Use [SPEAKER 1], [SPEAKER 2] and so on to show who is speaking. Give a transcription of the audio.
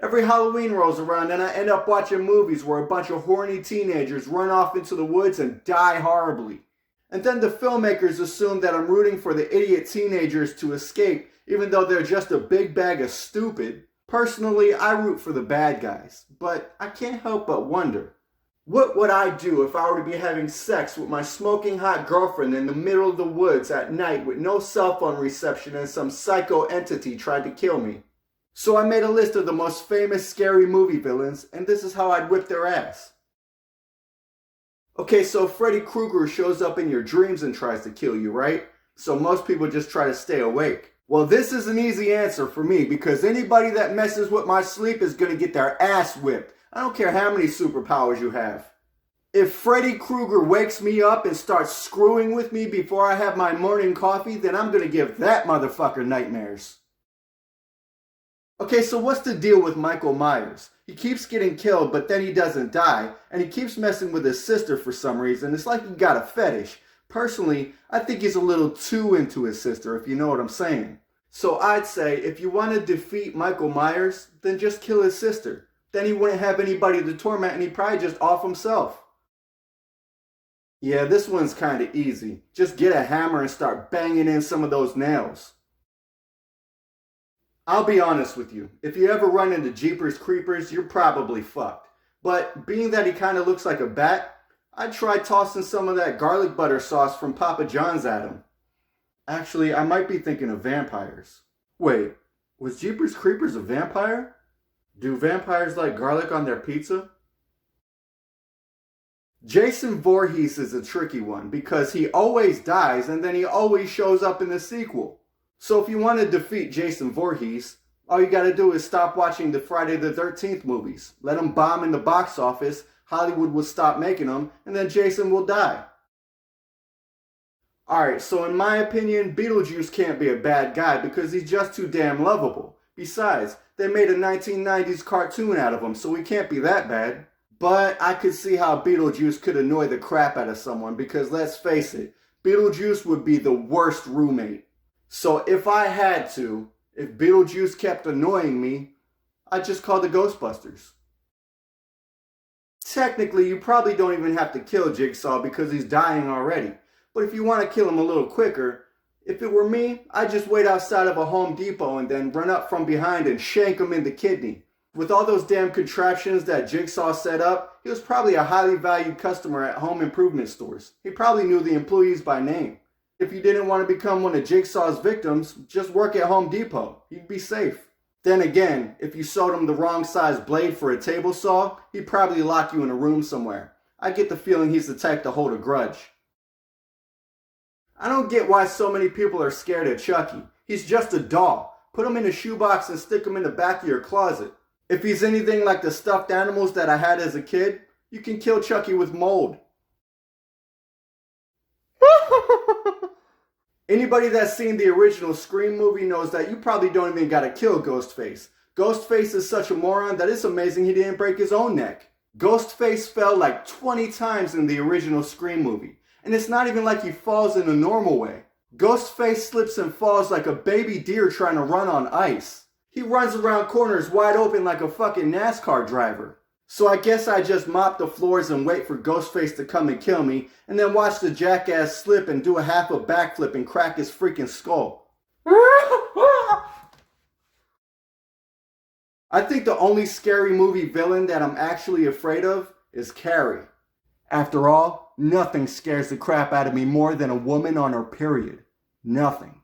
[SPEAKER 1] Every Halloween rolls around and I end up watching movies where a bunch of horny teenagers run off into the woods and die horribly. And then the filmmakers assume that I'm rooting for the idiot teenagers to escape, even though they're just a big bag of stupid. Personally, I root for the bad guys, but I can't help but wonder, what would I do if I were to be having sex with my smoking hot girlfriend in the middle of the woods at night with no cell phone reception and some psycho entity tried to kill me? So I made a list of the most famous scary movie villains, and this is how I'd whip their ass. Okay, so Freddy Krueger shows up in your dreams and tries to kill you, right? So most people just try to stay awake. Well, this is an easy answer for me because anybody that messes with my sleep is going to get their ass whipped. I don't care how many superpowers you have. If Freddy Krueger wakes me up and starts screwing with me before I have my morning coffee, then I'm going to give that motherfucker nightmares. Okay, so what's the deal with Michael Myers? He keeps getting killed, but then he doesn't die, and he keeps messing with his sister for some reason. It's like he got a fetish. Personally, I think he's a little too into his sister, if you know what I'm saying. So I'd say, if you want to defeat Michael Myers, then just kill his sister. Then he wouldn't have anybody to torment, and he'd probably just off himself. Yeah, this one's kind of easy. Just get a hammer and start banging in some of those nails. I'll be honest with you, if you ever run into Jeepers Creepers, you're probably fucked. But being that he kind of looks like a bat, I'd try tossing some of that garlic butter sauce from Papa John's at him. Actually, I might be thinking of vampires. Wait, was Jeepers Creepers a vampire? Do vampires like garlic on their pizza? Jason Voorhees is a tricky one because he always dies and then he always shows up in the sequel. So if you want to defeat Jason Voorhees, all you gotta do is stop watching the Friday the 13th movies. Let them bomb in the box office, Hollywood will stop making them, and then Jason will die. Alright, so in my opinion, Beetlejuice can't be a bad guy because he's just too damn lovable. Besides, they made a 1990s cartoon out of him, so he can't be that bad. But I could see how Beetlejuice could annoy the crap out of someone because let's face it, Beetlejuice would be the worst roommate. So if I had to, if Beetlejuice kept annoying me, I'd just call the Ghostbusters. Technically, you probably don't even have to kill Jigsaw because he's dying already. But if you want to kill him a little quicker, if it were me, I'd just wait outside of a Home Depot and then run up from behind and shank him in the kidney. With all those damn contraptions that Jigsaw set up, he was probably a highly valued customer at home improvement stores. He probably knew the employees by name. If you didn't want to become one of Jigsaw's victims, just work at Home Depot. You'd be safe. Then again, if you sold him the wrong size blade for a table saw, he'd probably lock you in a room somewhere. I get the feeling he's the type to hold a grudge. I don't get why so many people are scared of Chucky. He's just a doll. Put him in a shoebox and stick him in the back of your closet. If he's anything like the stuffed animals that I had as a kid, you can kill Chucky with mold. Anybody that's seen the original Scream movie knows that you probably don't even gotta kill Ghostface. Ghostface is such a moron that it's amazing he didn't break his own neck. Ghostface fell like 20 times in the original Scream movie. And it's not even like he falls in a normal way. Ghostface slips and falls like a baby deer trying to run on ice. He runs around corners wide open like a fucking NASCAR driver. So I guess I just mop the floors and wait for Ghostface to come and kill me, and then watch the jackass slip and do a half a backflip and crack his freaking skull. I think the only scary movie villain that I'm actually afraid of is Carrie. After all, nothing scares the crap out of me more than a woman on her period. Nothing.